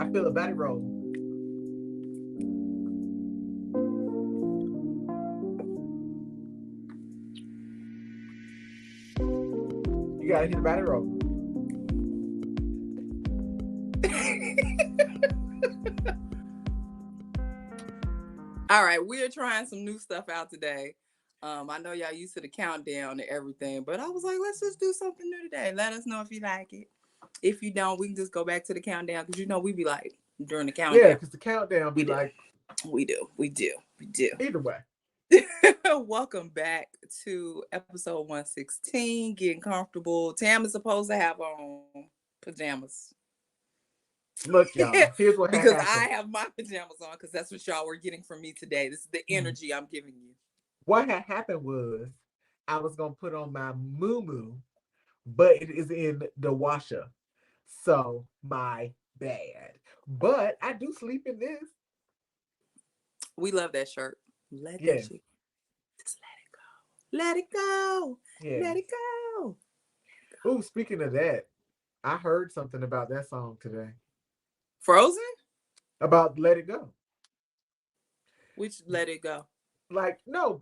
I feel a body roll. You gotta hit a body roll. All right, we're trying some new stuff out today. I know y'all used to the countdown and everything, but I was like, let's just do something new today. Let us know if you like it. If you don't, we can just go back to the countdown because we be like during the countdown. Yeah, because the countdown be like. We do. Either way. Welcome back to episode 116. Getting comfortable. Tam is supposed to have on pajamas. Look, y'all. Here's what because happened. I have my pajamas on because that's what y'all were getting from me today. This is the energy I'm giving you. What had happened was I was gonna put on my muumuu, but it is in the washer, so my bad. But I do sleep in this. We love that shirt. Let Yeah. that shit. Just let it go. Let it go. Yeah. Let it go. Ooh, speaking of that, I heard something about that song today. Frozen? About Let It Go. Which Let It Go? Like, no,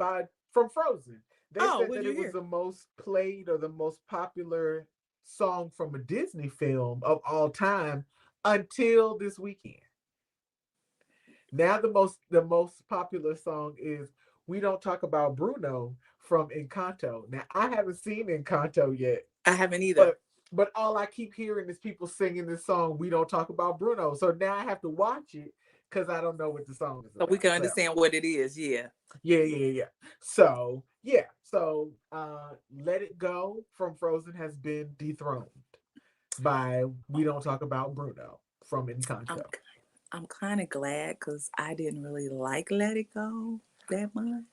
from Frozen. They said that it hear? was the most played or the most popular song from a Disney film of all time until this weekend. Now the most popular song is We Don't Talk About Bruno from Encanto. Now I haven't seen Encanto yet. I haven't either. But all I keep hearing is people singing this song, We Don't Talk About Bruno. So now I have to watch it because I don't know what the song is about. So we can understand what it is, yeah. Yeah. So, yeah. So Let It Go from Frozen has been dethroned by We Don't Talk About Bruno from Encanto. I'm kind of glad because I didn't really like Let It Go that much.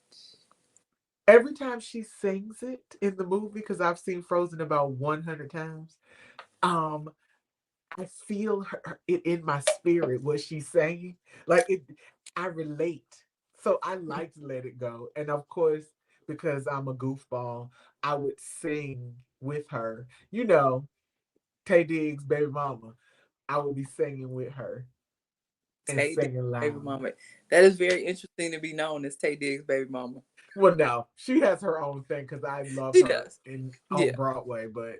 Every time she sings it in the movie, because I've seen Frozen about 100 times, I feel it in my spirit what she's saying. Like I relate. So I liked Let It Go, and of course, because I'm a goofball, I would sing with her. Tiggs, baby mama. I would be singing with her and singing loud. Baby mama. That is very interesting to be known as Tiggs, baby mama. Well, no, she has her own thing because I love her on Broadway, but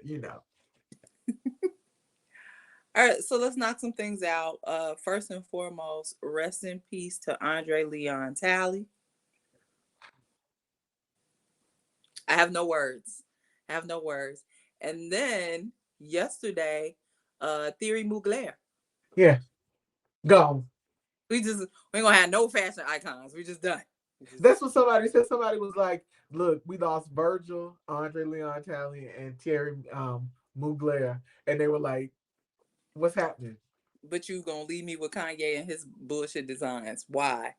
All right, so let's knock some things out. First and foremost, rest in peace to Andre Leon Talley. I have no words. And then yesterday, Thierry Mugler. Yeah, gone. We ain't gonna have no fashion icons. We just done. That's what somebody said. Somebody was like, "Look, we lost Virgil, Andre Leon Talley, and Thierry Mugler," and they were like, "What's happening?" But you gonna leave me with Kanye and his bullshit designs? Why?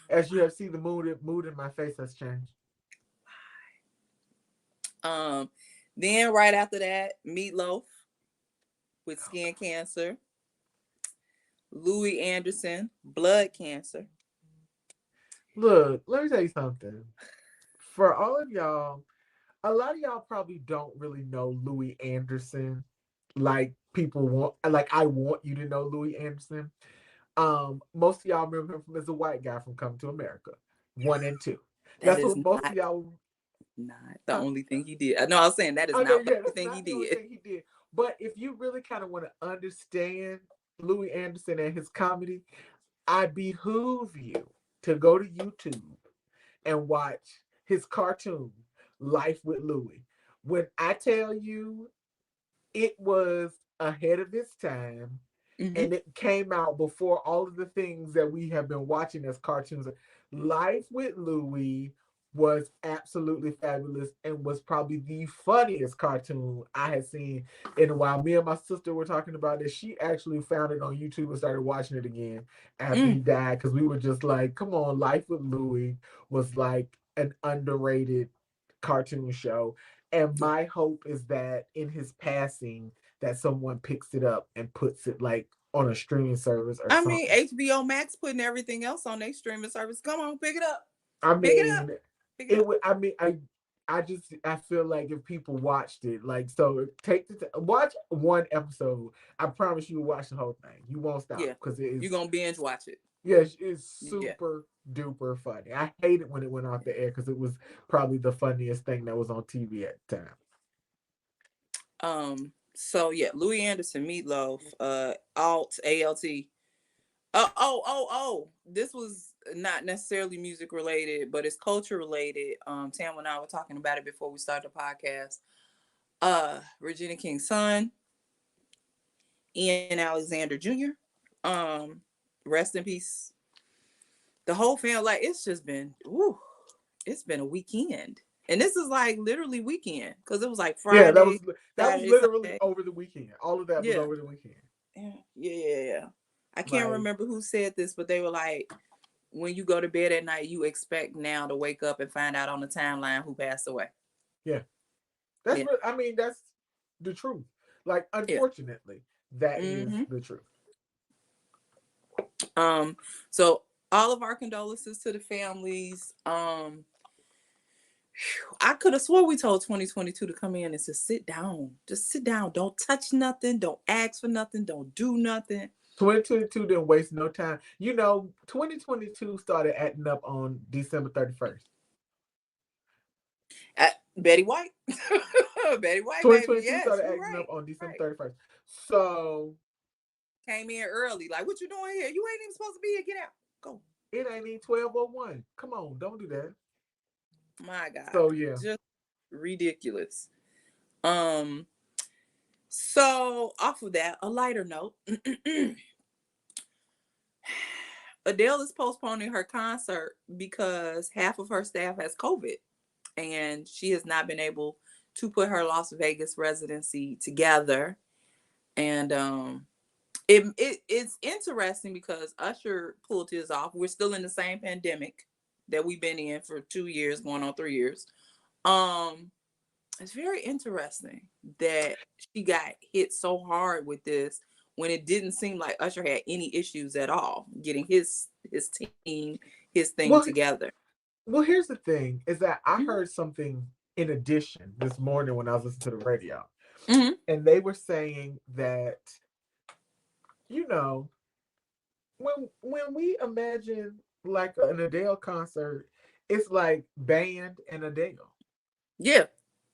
As you have seen, the mood in my face has changed. Why? Then right after that, Meatloaf with skin cancer. Louie Anderson, blood cancer. Look, let me tell you something. For all of y'all, a lot of y'all probably don't really know Louie Anderson. Like people want, like I want you to know Louie Anderson. Most of y'all remember him from as a white guy from Coming to America 1 and 2. That's what most of y'all. Not the only thing he did. No, I was saying that is not the only thing he did. But if you really kind of want to understand Louie Anderson and his comedy, I behoove you to go to YouTube and watch his cartoon, Life with Louie. When I tell you it was ahead of its time, and it came out before all of the things that we have been watching as cartoons. Life with Louie was absolutely fabulous and was probably the funniest cartoon I had seen in a while. Me and my sister were talking about it. She actually found it on YouTube and started watching it again after he died because we were just like, come on, Life with Louie was like an underrated cartoon show. And my hope is that in his passing, that someone picks it up and puts it like on a streaming service or something. I mean, HBO Max putting everything else on their streaming service. Come on, pick it up. I feel like if people watched it, like, so watch one episode. I promise you will watch the whole thing. You won't stop Yeah. because it You're is, gonna binge watch it. yes, it's Yeah. super duper funny. I hate it when it went off the air because it was probably the funniest thing that was on TV at the time. So yeah, Louie Anderson, Meatloaf, ALT. This was not necessarily music related, but it's culture related. Tam and I were talking about it before we started the podcast. Regina King's son, Ian Alexander Jr. Rest in peace. The whole family, like, it's just been, it's been a weekend. And this is like literally weekend because it was like Yeah, Friday, that was Saturday, literally Sunday. over the weekend. All of that was Yeah. over the weekend. Yeah. I can't Like, remember who said this, but they were like, when you go to bed at night, you expect now to wake up and find out on the timeline who passed away. yeah, Yeah. I mean, that's the truth. Like, Yeah. unfortunately, that is Mm-hmm. the truth. So all of our condolences to the families. I could have swore we told 2022 to come in and just sit down. Just sit down. Don't touch nothing. Don't ask for nothing. Don't do nothing. 2022 didn't waste no time. 2022 started acting up on December 31st. Betty White. Betty White, baby. 2022 Yes, started you're acting right. up on December Right. 31st. So Came in early. Like, what you doing here? You ain't even supposed to be here. Get out. Go. it ain't even 12:01. Come on, don't do that. My God. So yeah. Just ridiculous. Um, so off of that, a lighter note. Adele is postponing her concert because half of her staff has COVID and she has not been able to put her Las Vegas residency together. And it's interesting because Usher pulled his off. We're still in the same pandemic that we've been in for 2 years, going on 3 years. It's very interesting that she got hit so hard with this when it didn't seem like Usher had any issues at all getting his team, his thing Well, together. well, here's the thing: is that I Mm-hmm. heard something in addition this morning when I was listening to the radio, Mm-hmm. and they were saying that you know when we imagine like an Adele concert, it's like band and Adele. Yeah,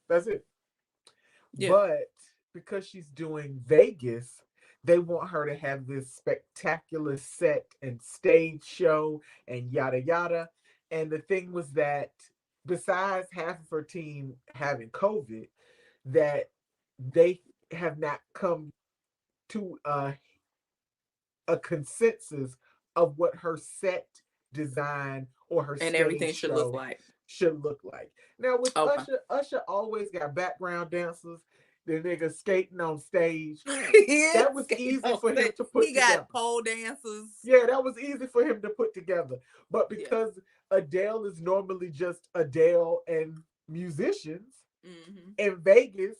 That's it. yeah, But because she's doing Vegas, they want her to have this spectacular set and stage show and yada yada. And the thing was that besides half of her team having COVID, that they have not come to a consensus of what her set design or her and stage everything should look show like. should look like. Now with Okay. Usher always got background dancers, the nigga skating on stage. He is That was skating easy on for him stage. to He put got together. pole dancers. Yeah, that was easy for him to put together. But Yeah. because Adele is normally just Adele and musicians, Mm-hmm. in Vegas,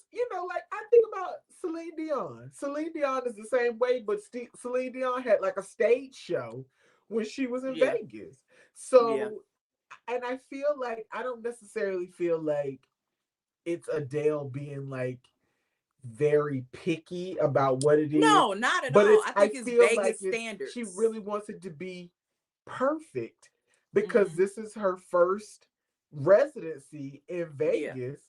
like I think about Celine Dion. Celine Dion is the same way, but Celine Dion had like a stage show when she was in Yeah. Vegas. Yeah. So, and I feel like I don't necessarily feel like it's Adele being like very picky about what it is, No, not at but all. it's I I think it's feel like Vegas she standards. really wants it to be perfect because Mm-hmm. this is her first residency in Yeah. Vegas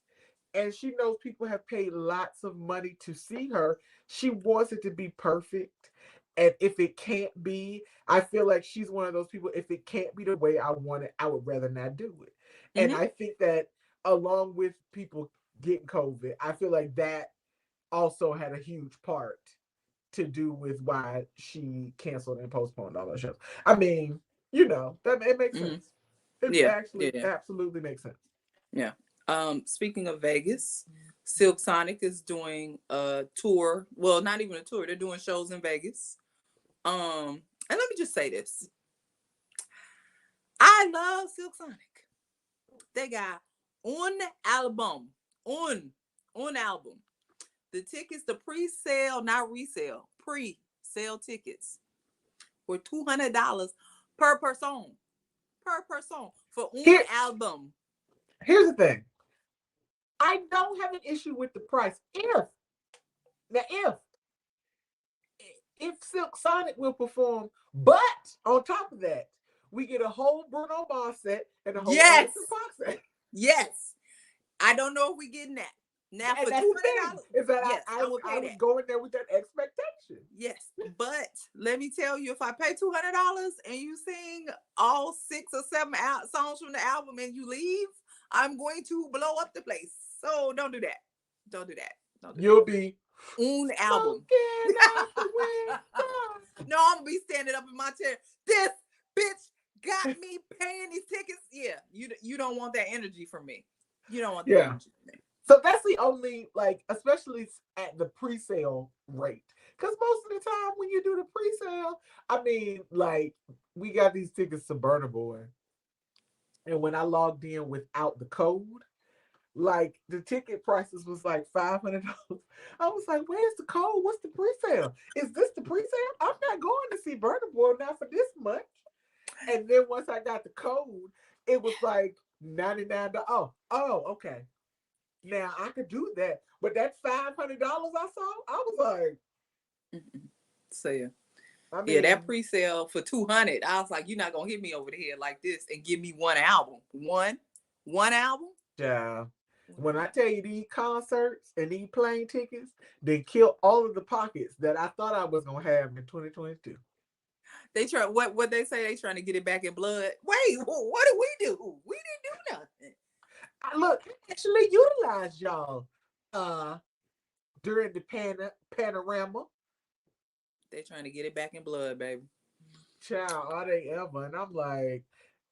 and she knows people have paid lots of money to see her. She wants it to be perfect. And if it can't be, I feel like she's one of those people. If it can't be the way I want it, I would rather not do it. And Mm-hmm. I think that along with people getting COVID, I feel like that also had a huge part to do with why she canceled and postponed all those shows. I mean, that it makes Mm-hmm. sense. It Yeah. actually Yeah. absolutely makes sense. Yeah. Speaking of Vegas, Silk Sonic is doing a tour. Well, not even a tour. They're doing shows in Vegas. And let me just say this. I love Silk Sonic. They got on album. On album. The tickets, the pre-sale, not resale, pre-sale tickets were $200 per person. Per person for on Here, album. here's the thing. I don't have an issue with the price. If Silk Sonic will perform, but on top of that, we get a whole Bruno Mars set and a whole Yes. Anderson .Paak set. Yes. I don't know if we getting that. Now And for that's the thing, $200, is that yes, I will pay was that. going there with that expectation. Yes, but let me tell you, if I pay $200 and you sing all 6 or 7 songs from the album and you leave, I'm going to blow up the place. So don't do that. Don't do that. Don't do You'll that. be Un album. No, I'm gonna be standing up in my chair. This bitch got me paying these tickets. Yeah, you don't want that energy from me. You don't want that energy from me. So that's the only, like, especially at the pre-sale rate. Because most of the time when you do the pre-sale, I mean, like, we got these tickets to Burna Boy. And when I logged in without the code, like, the ticket prices was like $500. I was like, where's the code? What's the pre-sale? Is this the pre-sale? I'm not going to see Burna Boy now for this much. And then once I got the code, it was like $99. Oh, okay. Now I could do that, but that $500 I saw, I was like, so yeah, I mean, yeah, that pre-sale for $200. I was like, you're not gonna hit me over the head like this and give me one album, one album. Yeah. When I tell you these concerts and these plane tickets, they kill all of the pockets that I thought I was gonna have in 2022. They try what they say, they trying to get it back in blood. Wait, what did we do? We didn't do nothing. Look, I actually utilized y'all during the panorama. They trying to get it back in blood, baby. Child, are they ever? And I'm like,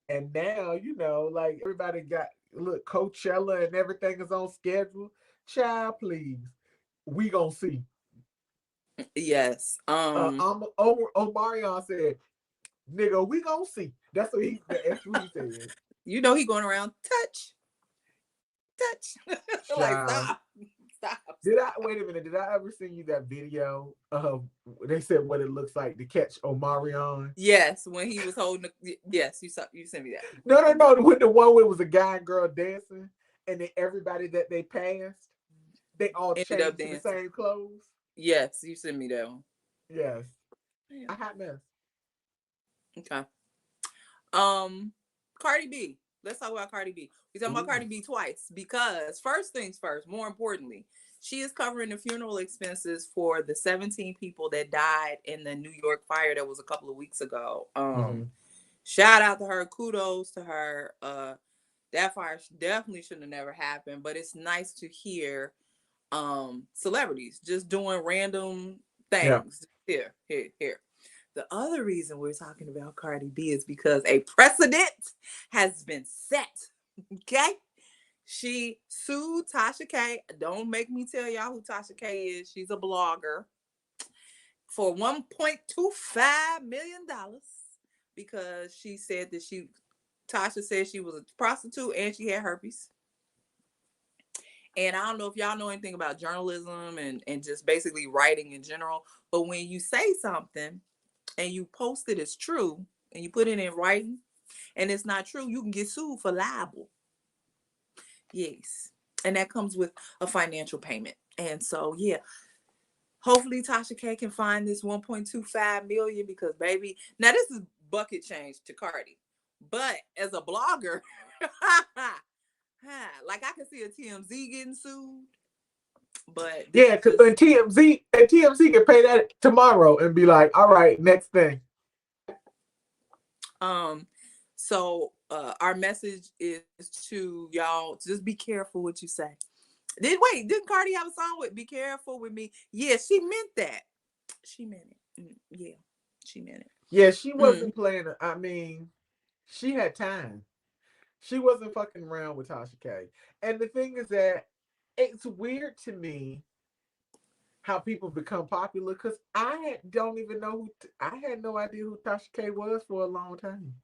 and now, you know, like, everybody got, look, Coachella and everything is on schedule. Child, please, we gonna see. Yes. Omarion said, "Nigga, we gonna see." That's what he said. You know he going around touch. Like, stop. Wait a minute? Did I ever send you that video of they said what it looks like to catch Omarion? Yes, when he was holding. Yes, you sent me that. No. With the one where it was a guy and girl dancing, and then everybody that they passed, they all ended up dancing the same clothes. Yes, you sent me that one. Yes, a hot mess. Okay. Cardi B. Let's talk about Cardi B. We're talking about Cardi B twice because first things first, more importantly, she is covering the funeral expenses for the 17 people that died in the New York fire that was a couple of weeks ago. Shout out to her. Kudos to her. That fire definitely shouldn't have never happened, but it's nice to hear celebrities just doing random things. Yeah. Here. The other reason we're talking about Cardi B is because a precedent has been set. Okay? She sued Tasha K. Don't make me tell y'all who Tasha K is. She's a blogger for $1.25 million because she said that Tasha said she was a prostitute and she had herpes. And I don't know if y'all know anything about journalism and just basically writing in general, but when you say something and you post it as true and you put it in writing and it's not true, you can get sued for libel. Yes. And that comes with a financial payment. And so, yeah, hopefully Tasha K can find this 1.25 million because, baby, now this is bucket change to Cardi. But as a blogger, like I can see a TMZ getting sued. But yeah, because TMZ can pay that tomorrow and be like, all right, next thing. So our message is to y'all, just be careful what you say. Didn't Cardi have a song with "Be Careful with Me"? Yeah, she meant that. She meant it. Yeah, she meant it. Yeah, she wasn't playing. I mean, she had time. She wasn't fucking around with Tasha K. And the thing is that it's weird to me how people become popular because I don't even know I had no idea who Tasha K was for a long time.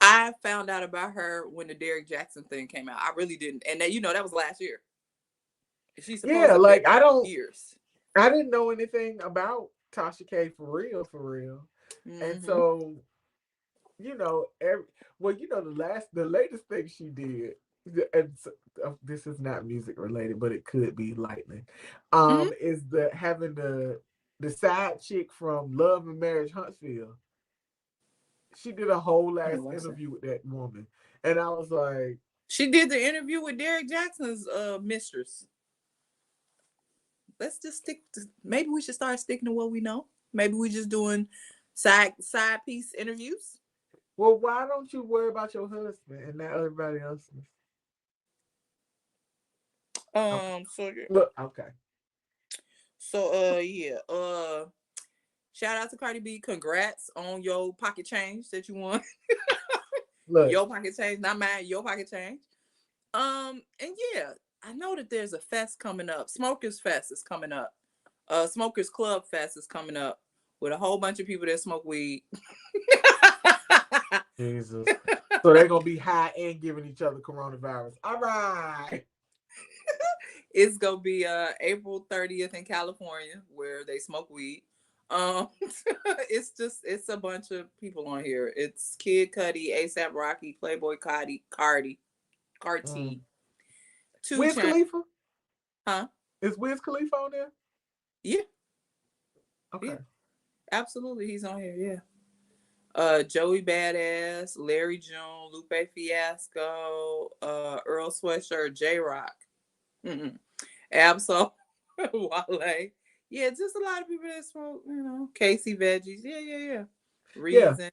I found out about her when the Derrick Jackson thing came out. I really didn't, and that, that was last year. She's supposed to like years. I didn't know anything about Tasha K for real. And so, the latest thing she did and this is not music related, but it could be lightning. Mm-hmm. Is the having the side chick from Love and Marriage Huntsville. She did a whole I ass didn't watch that. interview with that woman, and I was like, She did the interview with Derek Jackson's mistress. Let's just stick to, maybe we should start sticking to what we know. Maybe we just doing side piece interviews. "Well, why don't you worry about your husband and not everybody else's?" Okay, So look, okay, yeah. Shout out to Cardi B. Congrats on your pocket change that you won. look, Your pocket change, not mine, your pocket change. And yeah, I know that there's a fest coming up. Smokers Fest is coming up. Smokers Club Fest is coming up with a whole bunch of people that smoke weed. Jesus. So they're gonna be high and giving each other coronavirus. All right. It's gonna be April 30th in California where they smoke weed. Um, it's a bunch of people on here. It's Kid Cudi, ASAP Rocky, Playboy Mm. Carti, Two Wiz Chain, Khalifa? huh? Is Wiz Khalifa on there? Yeah, yeah, Okay. absolutely. He's on here. Yeah. Joey Badass, Larry June, Lupe Fiasco, Earl Sweatshirt, J Rock, Absol, Wale. Yeah, just a lot of people that smoke, Casey Veggies. Yeah. Yeah. Reason,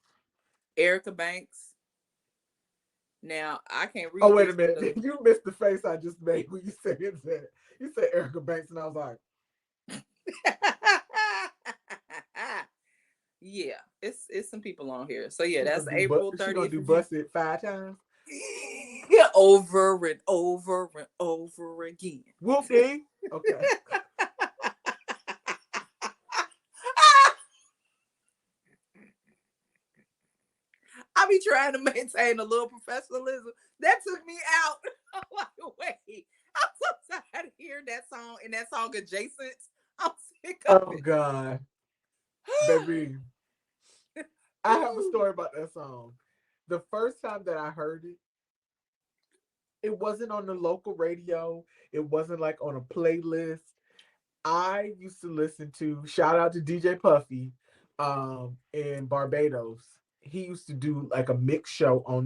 Erica Banks. Now, I can't Oh, read wait a this. minute. You missed the face I just made when you said it. You said Erica Banks, and I was like, Yeah, it's some people on here. So yeah, she that's gonna do April she gonna 30th. do If you Bust It 5 times? over and over and over again. Whoop dee. Okay. I be trying to maintain a little professionalism. That took me out. I'm like, wait, I'm so tired of hearing that song and that song adjacent. I'm sick of Oh it. God. Baby. I have a story about that song. The first time that I heard it, it wasn't on the local radio. It wasn't like on a playlist. I used to listen to shout out to DJ Puffy in Barbados. He used to do like a mix show on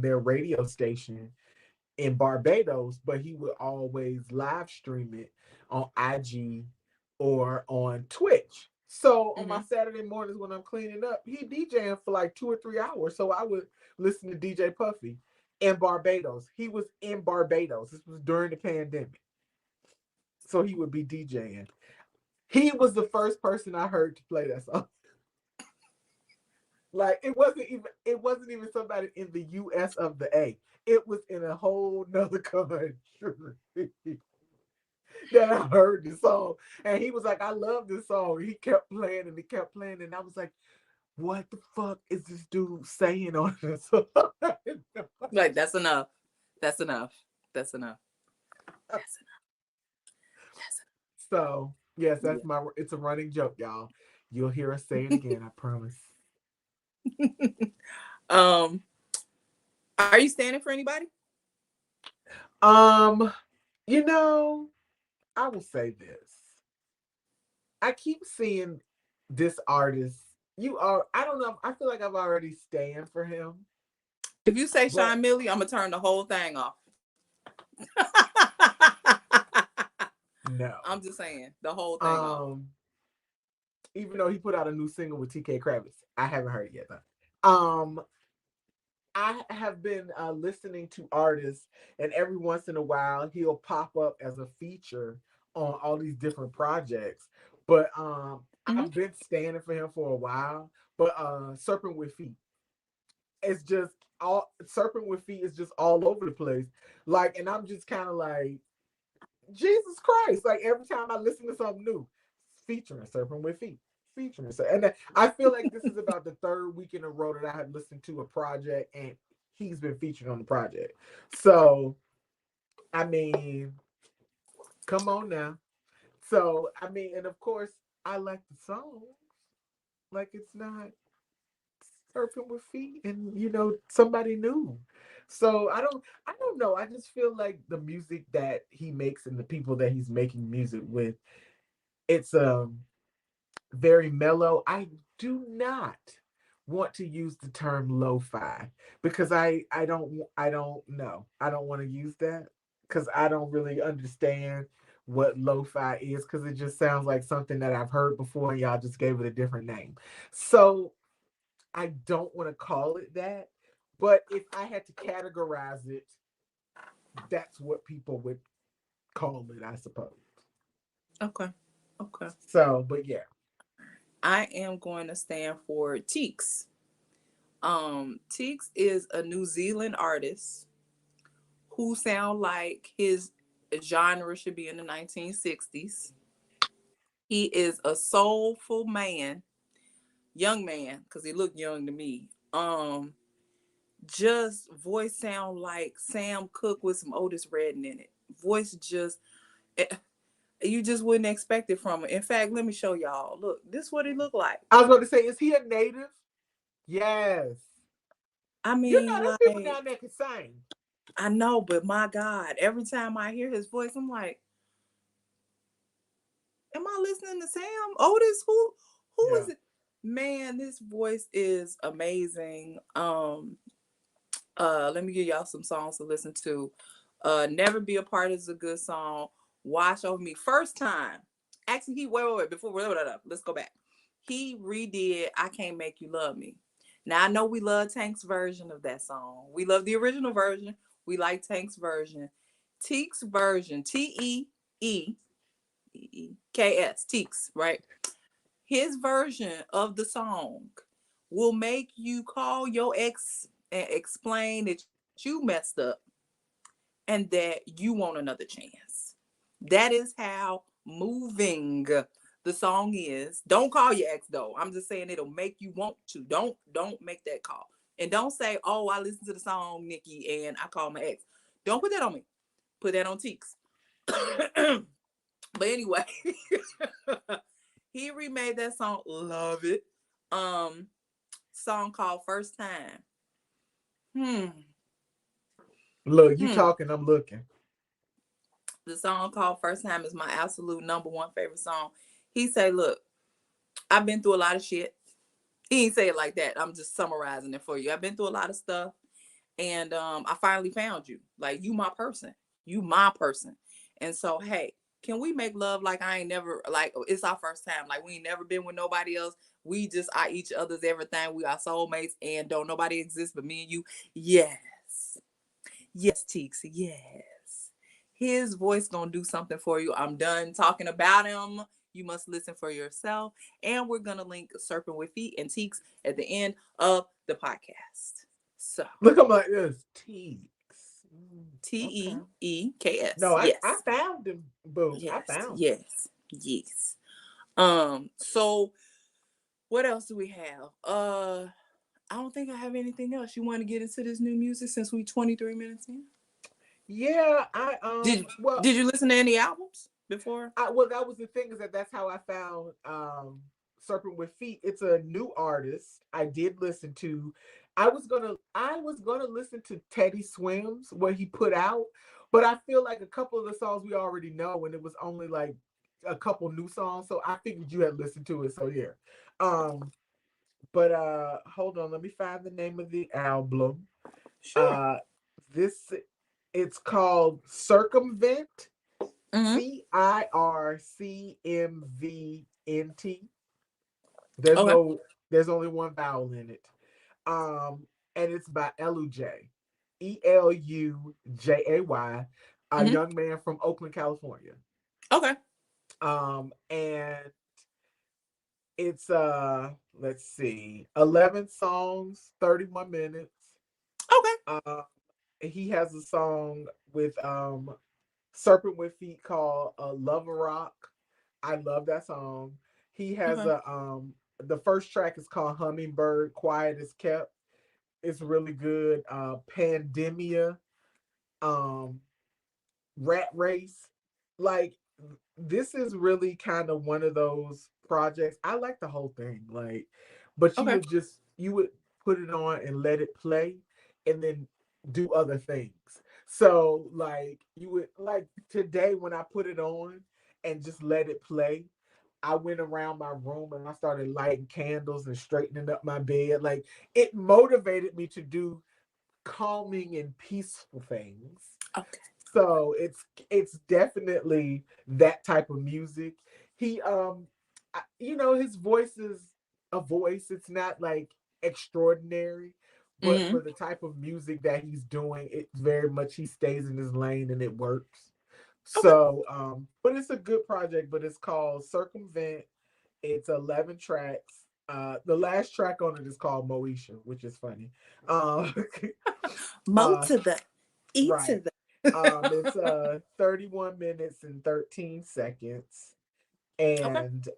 their radio station in Barbados, but he would always live stream it on IG or on Twitch. So on my Mm-hmm. Saturday mornings when I'm cleaning up, he DJing for like 2 or 3 hours. So I would listen to DJ Puffy in Barbados. He was in Barbados. This was during the pandemic. So he would be DJing. He was the first person I heard to play that song. Like it wasn't even somebody in the US of the A. It was in a whole nother country that I heard this song. And he was like, I love this song. He kept playing and he kept playing. And I was like, what the fuck is this dude saying on this song? Like, that's enough. That's enough. That's enough. That's enough. That's So yes, enough. it's a running joke, y'all. You'll hear us say it again, I promise. Yeah. Are you standing for anybody? Um, you know, I will say this. I keep seeing this artist. I don't know. I feel like I've already stand for him, If you say but Sean Millie, I'm gonna turn the whole thing off. no. I'm just saying the whole thing off. Um, even though he put out a new single with TK Kravitz, I haven't heard it yet though. I have been listening to artists, and every once in a while he'll pop up as a feature on all these different projects. But Mm-hmm. I've been standing for him for a while. But Serpent with Feet, it's just all Serpent with Feet is just all over the place. Like, and I'm just kind of like, Jesus Christ! Like every time I listen to something new, featuring Serpent with Feet, featuring. And I feel like this is about the third week in a row that I have listened to a project and he's been featured on the project. So, I mean, come on now. So, I mean, and of course, I like the song. Like it's not Serpent with Feet, and somebody new. So I don't know. I just feel like the music that he makes and the people that he's making music with, it's very mellow. I do not want to use the term lo-fi because I don't know. I don't want to use that because I don't really understand what lo-fi is because it just sounds like something that I've heard before and y'all just gave it a different name. So I don't want to call it that. But if I had to categorize it, that's what people would call it, I suppose. Okay. Okay. So, but yeah. I am going to stand for Teeks. Teeks is a New Zealand artist who sound like his genre should be in the 1960s. He is a soulful man, young man, because he looked young to me. Just voice sound like Sam Cooke with some Otis Redding in it. Voice just eh, you just wouldn't expect it from him. In fact, let me show y'all. Look, this is what he looked like. I was going to say, is he a native? Yes. I You mean, know, there's people like, down there can sing. I know, but my God, every time I hear his voice, I'm like, am I listening to Sam Otis? Who Yeah. is it? Man, this voice is amazing. Let me give y'all some songs to listen to. Never Be Apart is a good song. Wash Over Me. First time. Actually, wait, before let's go back. He redid I Can't Make You Love Me. Now I know we love Tank's version of that song. We love the original version. We like Tank's version. Teeks version, Teeks, Teeks, right? His version of the song will make you call your ex and explain that you messed up and that you want another chance. That is how moving the song is. Don't call your ex though. I'm just saying it'll make you want to. Don't make that call. And don't say, "Oh, I listened to the song, Niki, and I called my ex." Don't put that on me. Put that on Teeks. But anyway, he remade that song. Love it. Um, Song called First Time. Hmm. Look, you Hmm. talking, I'm looking. The song called First Time is my absolute number one favorite song. He say, "Look, I've been through a lot of shit." He ain't say it like that. I'm just summarizing it for you. I've been through a lot of stuff, and I finally found you. Like, you my person. You my person. And so, hey, can we make love like I ain't never, like it's our first time, like we ain't never been with nobody else. We just are each other's everything. We are soulmates, and don't nobody exist but me and you. Yes. Yes, Teeks. Yes. His voice gonna do something for you. I'm done talking about him. You must listen for yourself. And we're gonna link Serpent with Feet and Teeks at the end of the podcast. So Look, I'm like this. Teeks. Okay. Teeks. No, I Yes. found him, boo. I Yes. found him. Yes. Yes. So what else do we have? I don't think I have anything else. You want to get into this new music since we 23 minutes in? Yeah, Did well, did you listen to any albums before? that was the thing is that's how I found Serpent with Feet. It's a new artist. I did listen to. I was gonna listen to Teddy Swims what he put out, but I feel like a couple of the songs we already know, and it was only like a couple new songs, so I figured you had listened to it. So yeah, um, but hold on, let me find the name of the album. Sure. Uh, this it's called Circumvent. Mm-hmm. CIRCMVNT. There's Okay. no there's only one vowel in it. And it's by Elujay. Elujay, a Mm-hmm. young man from Oakland, California. Okay. And it's let's see, 11 songs, 31 minutes. Okay. Uh he has a song with Serpent with Feet called Love Rock. I love that song. He has Okay. a the first track is called Hummingbird, Quiet as Kept. It's really good. Pandemia, um, Rat Race. Like this is really kind of one of those projects. I like the whole thing. Like, but Okay. you would put it on and let it play, and then do other things. So like you would like today when I put it on and just let it play, I went around my room and I started lighting candles and straightening up my bed. Like it motivated me to do calming and peaceful things. Okay. So it's definitely that type of music. He his voice is a voice. It's not like extraordinary, but Mm-hmm. for the type of music that he's doing, it's very much he stays in his lane and it works. Okay. So but it's a good project, but it's called Circumvent. It's 11 tracks. The last track on it is called Moesha, which is funny. Um Mo uh to the E to right. the. It's 31 minutes and 13 seconds. Okay. And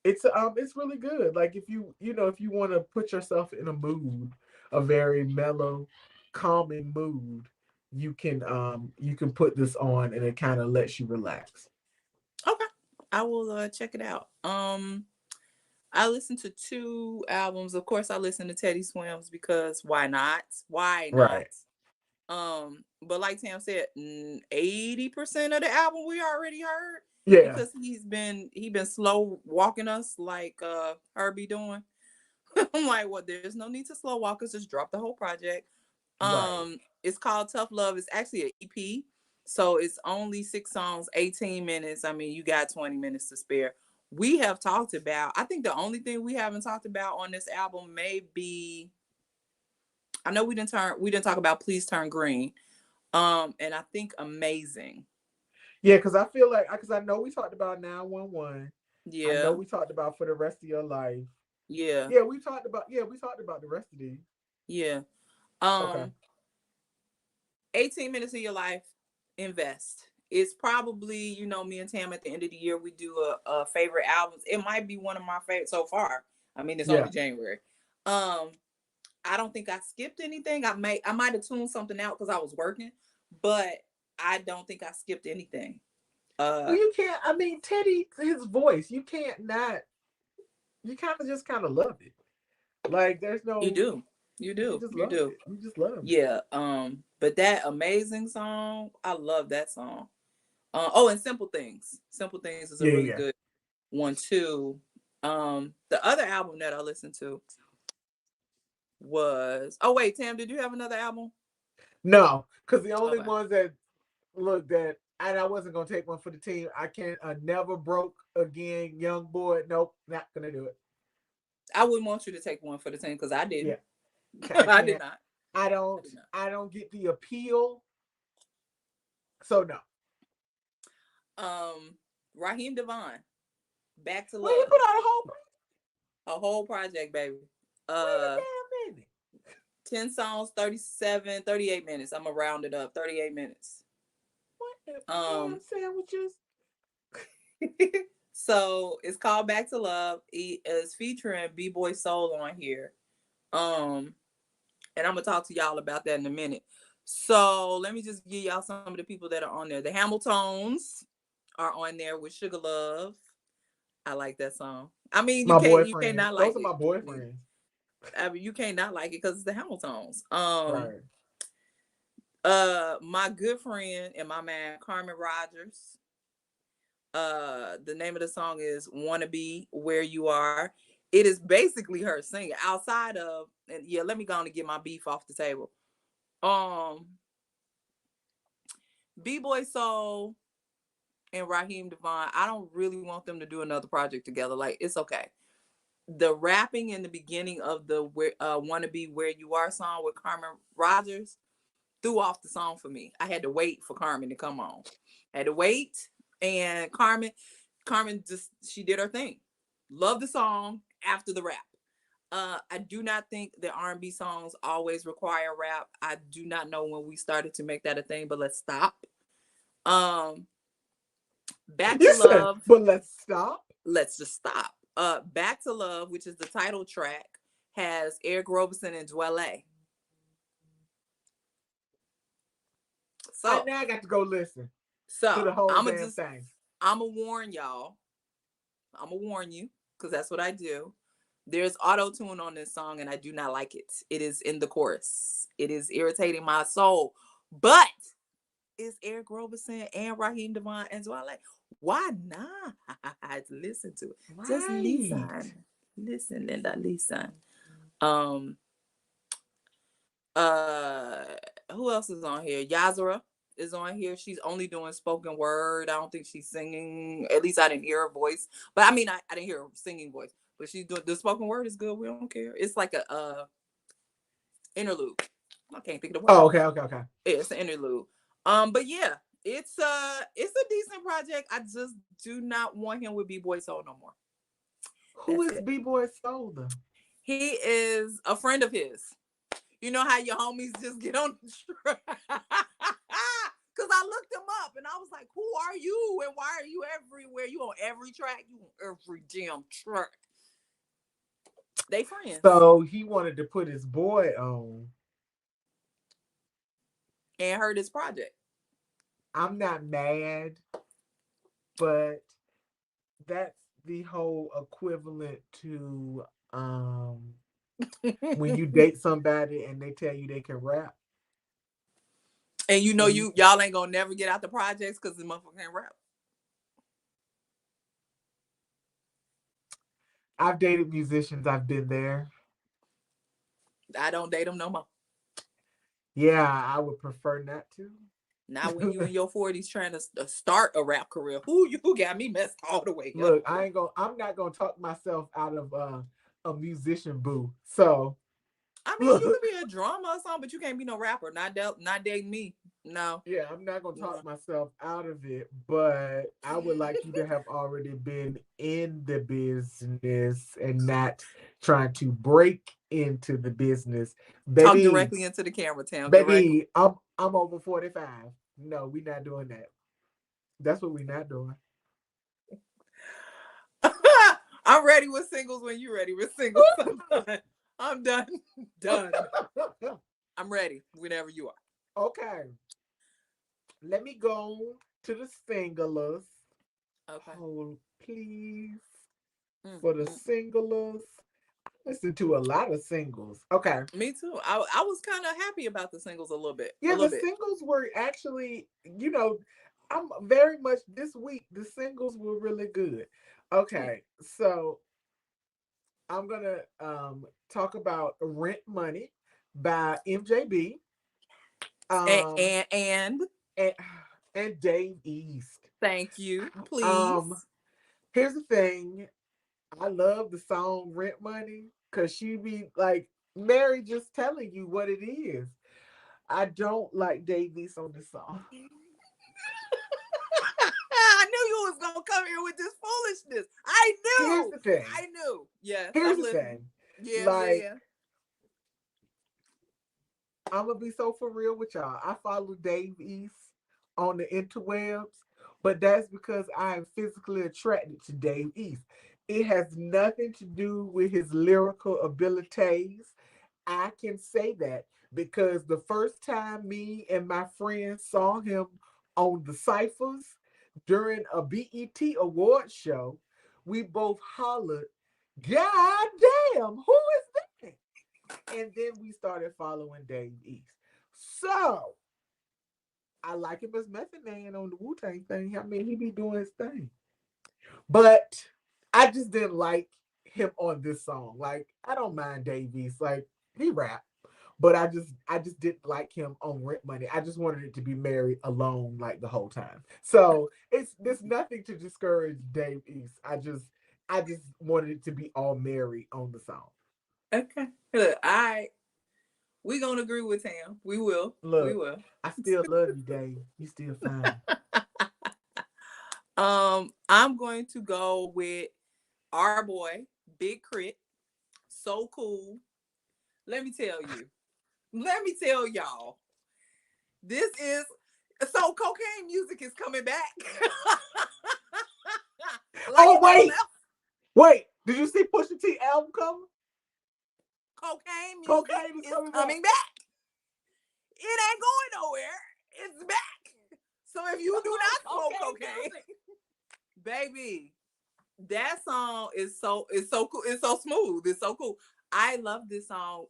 it's really good. Like if you want to put yourself in a mood, a very mellow, calming mood, you can put this on and it kind of lets you relax. Okay. I will check it out. I listened to two albums. Of course, I listened to Teddy Swims because why not? Why not? Right. But like Tam said, 80% of the album we already heard Yeah. because he been slow walking us like Herbie doing. I'm like, well, there's no need to slow walk us. Just drop the whole project. Right. It's called Tough Love. It's actually an EP. So it's only 6 songs, 18 minutes. I mean, you got 20 minutes to spare. We have talked about, I think the only thing we haven't talked about on this album may be, I know we didn't talk about Please Turn Green. And I think Amazing. Yeah, because I feel like because I know we talked about 911. I know Yeah. we talked about For the Rest of Your Life. Yeah. Yeah, we talked about the rest of these. Yeah. Okay. Um, 18 minutes of your life, invest. It's probably, me and Tam at the end of the year, we do a favorite albums. It might be one of my favorites so far. I mean, it's Yeah. only January. Um, I don't think I skipped anything. I might have tuned something out because I was working, but I don't think I skipped anything. Well, Uh, you can't. I mean, Teddy, his voice, you can't not. You kind of love it. Like, there's you no. do. You You do. just You love do. it. You just love it. Yeah. But that Amazing song, I love that song. Oh, and Simple Things. Simple Things is a Yeah, really yeah. good one too. The other album that I listened to was, oh wait, Tam, did you have another album? No, because the only Okay. ones that look that, and I wasn't gonna take one for the team. I can't. Never broke again. Young boy. Nope, not gonna do it. I wouldn't want you to take one for the team because I Yeah, didn't. I I did can't. not. I I don't. did not. I don't get the appeal. So no. Raheem Devaughn, Back to Well, he Love. put out a whole. A whole project, baby. Wait a Uh damn minute. 10 songs, 37, 38 minutes. I'm gonna round it up. 38 minutes. What the ham Um sandwiches? so it's called Back to Love. It is featuring B-Boy Soul on here. Um and I'm gonna talk to y'all about that in a minute. So let me just give y'all some of the people that are on there. The Hamiltons are on there with Sugar Love. I like that song. I mean, you My can't you can't boyfriends. not like Those are it. my boyfriends. I mean, you can't not like it because it's the Hamiltons. Right. My good friend and my man Carmen Rogers. The name of the song is "Wanna Be Where You Are." It is basically her singing outside of, and yeah, let me go on and get my beef off the table. Um, B-Boy Soul and Raheem Devaughn, I don't really want them to do another project together. Like, it's okay. The rapping in the beginning of the "Wanna Be Where You Are" song with Carmen Rogers threw off the song for me. I had to wait for Carmen to come on. I had to wait, and Carmen just she did her thing. Love the song after the rap. I do not think that R&B songs always require rap. I do not know when we started to make that a thing, but let's stop. Um, Back to You said, Love. but let's stop. Let's just stop. Back to Love, which is the title track, has Eric Roberson and Dwelle. I So, now got to go listen to so the whole I'm gonna damn just thing. I'm gonna warn y'all. I'm gonna warn you because that's what I do. There's auto-tune on this song, and I do not like it. It is in the chorus. It is irritating my soul. But it's Eric Roberson and Raheem Devaughn and Zwale. Why not? Listen to it. Right. Just listen. Listen, Linda, listen. Um, who else is on here? Yazara is on here. She's only doing spoken word. I don't think she's singing. At least I didn't hear her voice. But I mean, I didn't hear her singing voice. But she's doing the spoken word is good. We don't care. It's like a interlude. I can't think of the word. Oh, okay. It's an interlude. But yeah, it's a decent project. I just do not want him with B-Boy Soul no more. Who is B-Boy Soul though? He is a friend of his. You know how your homies just get on the track? Because I looked him up and I was like, who are you? And why are you everywhere? You on every track? You on every damn track. They friends. So he wanted to put his boy on. And heard his project. I'm not mad, but that's the whole equivalent to when you date somebody and they tell you they can rap. And you know y'all ain't gonna never get out the projects because the motherfucker can't rap. I've dated musicians. I've been there. I don't date them no more. Yeah, I would prefer not to. Not when you in your 40s trying to start a rap career. You got me messed all the way up. Look, I'm not gonna talk myself out of a musician boo. So I mean, you could be a drummer or something, but you can't be no rapper. Not dating me. No. Yeah, I'm not gonna talk myself out of it, but I would like you to have already been in the business and not trying to break into the business. Baby, talk directly into the camera, Tam. Baby, I'm over 45. No, we're not doing that. That's what we're not doing. I'm ready with singles when you're ready with singles. I'm done. Done. I'm ready whenever you are. Okay. Let me go to the singlers. Okay. Hold, please. For the singlers. Listen to a lot of singles. Okay. Me too. I was kind of happy about the singles a little bit. Yeah, the singles were actually, I'm very much this week, the singles were really good. Okay. So I'm gonna talk about Rent Money by MJB. And Dave East. Thank you. Please. Here's the thing. I love the song Rent Money because she be like Mary just telling you what it is. I don't like Dave East on this song. I knew you was gonna come here with this foolishness. I knew. Here's the thing. I knew. Yeah. Here's the thing. Yeah. I'm gonna be so for real with y'all. I follow Dave East on the interwebs, but that's because I am physically attracted to Dave East. It has nothing to do with his lyrical abilities. I can say that because the first time me and my friends saw him on the Cyphers during a BET award show, we both hollered, "God damn, who is that?" And then we started following Dave East. So I like him as Method Man on the Wu-Tang thing. I mean, he be doing his thing. But I just didn't like him on this song. Like, I don't mind Dave East. Like, he rap. But I just didn't like him on Rent Money. I just wanted it to be Mary alone like the whole time. So there's nothing to discourage Dave East. I just wanted it to be all Mary on the song. Okay. Look, we gonna agree with him. We will. Look, we will. I still love you, Dave. You still fine. I'm going to go with our boy, Big KRIT. So cool. Let me tell y'all. This is so cocaine music is coming back. Wait. Did you see Pusha T album cover? Cocaine music is coming back. It ain't going nowhere. It's back. So if you do not smoke cocaine, baby, that song is so cool. It's so smooth. It's so cool. I love this song.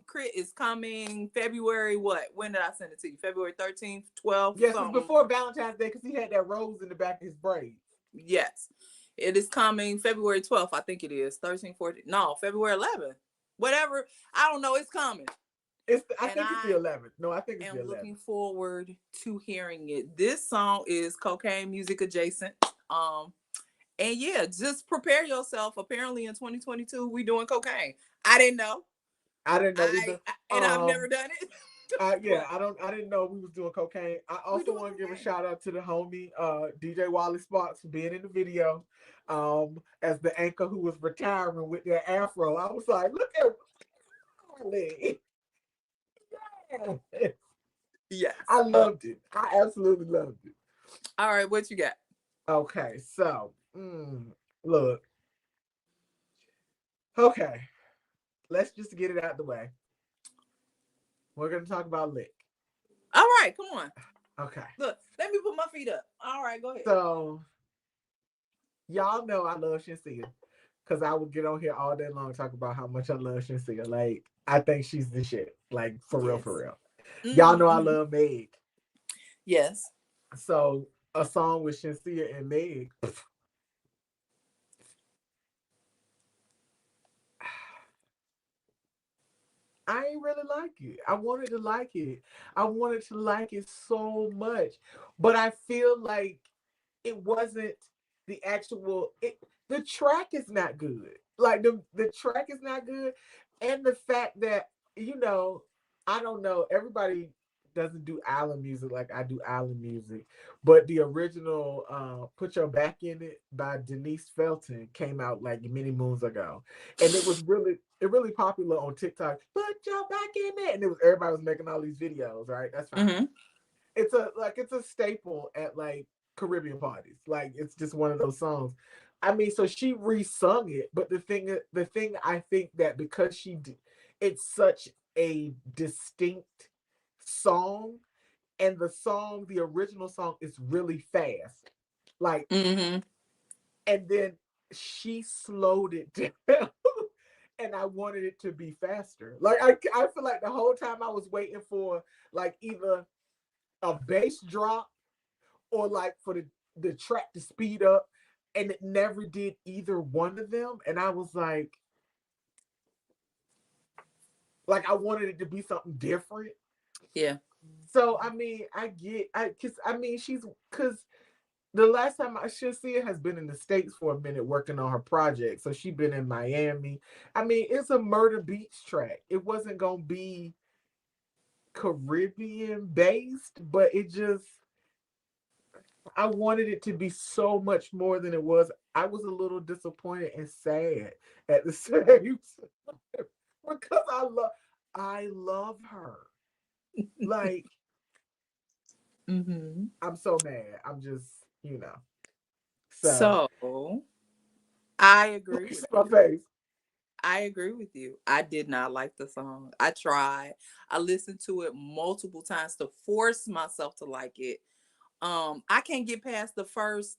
KRIT is coming February what? When did I send it to you? February 13th, 12th, Yes, it's something. before Valentine's Day because he had that rose in the back of his braids. Yes. It is coming February 12th, I think it is. 13th, 14th. No, February 11th. Whatever. I don't know. It's coming. I think it's the 11th. No, I think it's the 11th. I'm looking forward to hearing it. This song is cocaine music adjacent. And yeah, just prepare yourself. Apparently in 2022, we doing cocaine. I didn't know. I didn't know either. And I've never done it. Yeah, I didn't know we was doing cocaine. I also want to give a shout out to the homie, DJ Wally Sparks, for being in the video. As the anchor who was retiring with their afro. I was like, look at Wally. Yes. Yes. I loved it. I absolutely loved it. All right, what you got? Okay, so look. Okay. Let's just get it out the way. We're gonna talk about Lick. All right, come on. Okay. Look, let me put my feet up. All right, go ahead. So y'all know I love Shinsia. Because I would get on here all day long talk about how much I love Shinsia. Like, I think she's the shit. Like, for real, for real. Mm-hmm. Y'all know I love Meg. Yes. So, a song with Shinsia and Meg. I ain't really like it. I wanted to like it. I wanted to like it so much. But I feel like it wasn't the actual... The track is not good. Like, the track is not good. And the fact that, you know, I don't know, everybody doesn't do island music like I do island music. But the original Put Your Back in It by Denise Felton came out like many moons ago. And it was really popular on TikTok. Put your back in it. And everybody was making all these videos, right? That's fine. Mm-hmm. It's a staple at like Caribbean parties. Like, it's just one of those songs. I mean, so she resung it, but the thing I think that because it's such a distinct song, and the original song is really fast, like, and then she slowed it down, and I wanted it to be faster. Like, I feel like the whole time I was waiting for like either a bass drop or like for the track to speed up. And it never did either one of them. And I was like I wanted it to be something different. Yeah. So, I mean, because the last time Shinsia has been in the States for a minute working on her project. So she's been in Miami. I mean, it's a Murder Beach track. It wasn't going to be Caribbean based, but I wanted it to be so much more than it was. I was a little disappointed and sad at the same time because I love her. Like, I'm so mad. I'm just, you know. So I agree with my face. I agree with you. I did not like the song. I tried. I listened to it multiple times to force myself to like it. I can't get past the first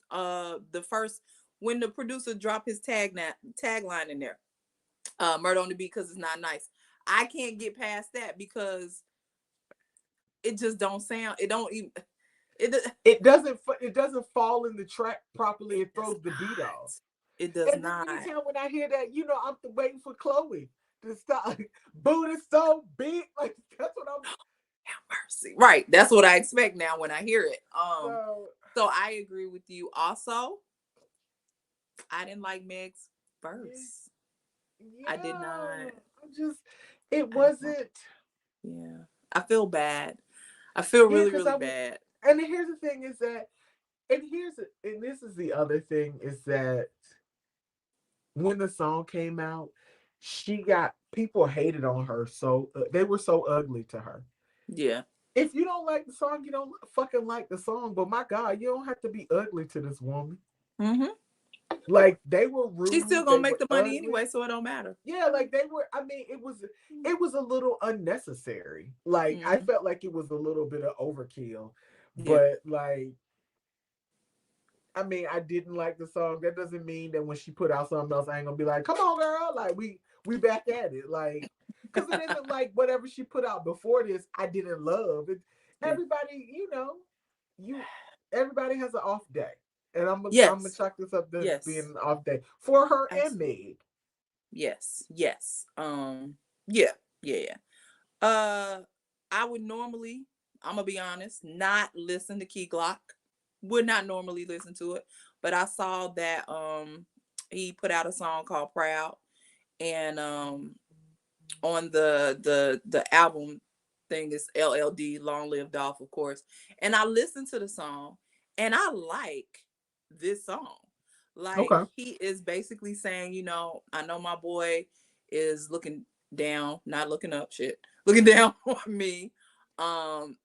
when the producer dropped his tagline in there. Murder on the beat because it's not nice. I can't get past that because it just don't sound. It don't even. It doesn't fall in the track properly. It throws the beat off. It does not. Anytime when I hear that, you know, I'm waiting for Chloe to stop. Booty so big, like that's what I'm. Have mercy. Right. That's what I expect now when I hear it. So I agree with you. Also, I didn't like Meg's verse. Yeah, I did not. It wasn't. Yeah. I feel bad. I feel really bad. And here's the thing is that, and this is the other thing is that when the song came out, people hated on her. So they were so ugly to her. Yeah. If you don't like the song, you don't fucking like the song. But my God, you don't have to be ugly to this woman. Like, they were rude. She's still gonna make the money anyway, so it don't matter. Yeah, like they were. I mean, it was a little unnecessary. Like, I felt like it was a little bit of overkill. But like, I mean, I didn't like the song. That doesn't mean that when she put out something else, I ain't gonna be like, "Come on, girl!" Like we back at it, like because it isn't like whatever she put out before this. I didn't love it. Yeah. Everybody, you everybody has an off day, and I'm gonna Yes. chalk this up to being Yes. an off day for her and Absolutely. Meg. Yes. Yes. Yeah. Yeah. Yeah. Uh, I would normally, I'm gonna be honest, not listen to Key Glock. Would not normally listen to it, but I saw that he put out a song called Proud, and on the album thing is LLD, Long Live Dolph, of course. And I listened to the song, and I like this song. Like, Okay. he is basically saying, I know my boy is looking down, not looking up, shit, looking down on me.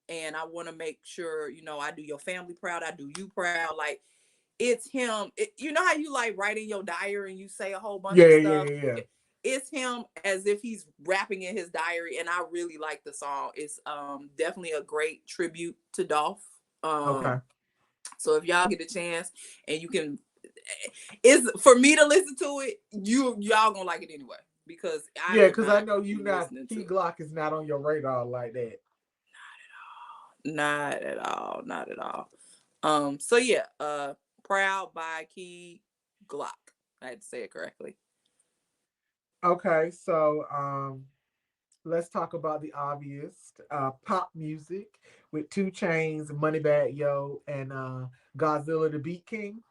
And I want to make sure, I do your family proud, I do you proud. Like, it's him. You know how you like write in your diary and you say a whole bunch Yeah, of yeah, yeah, stuff? yeah, yeah. It's him as if he's rapping in his diary, and I really like the song. It's definitely a great tribute to Dolph. Okay. So if y'all get a chance and you can, it's for me to listen to it, y'all gonna like it anyway, because I Yeah, will because I not know be you not listening to Key it. Glock is not on your radar like that. Not at all. Not at all. So yeah, Proud by Key Glock. I had to say it correctly. Okay, so let's talk about the obvious pop music with 2 Chainz, Moneybag Yo, and Godzilla the Beat King.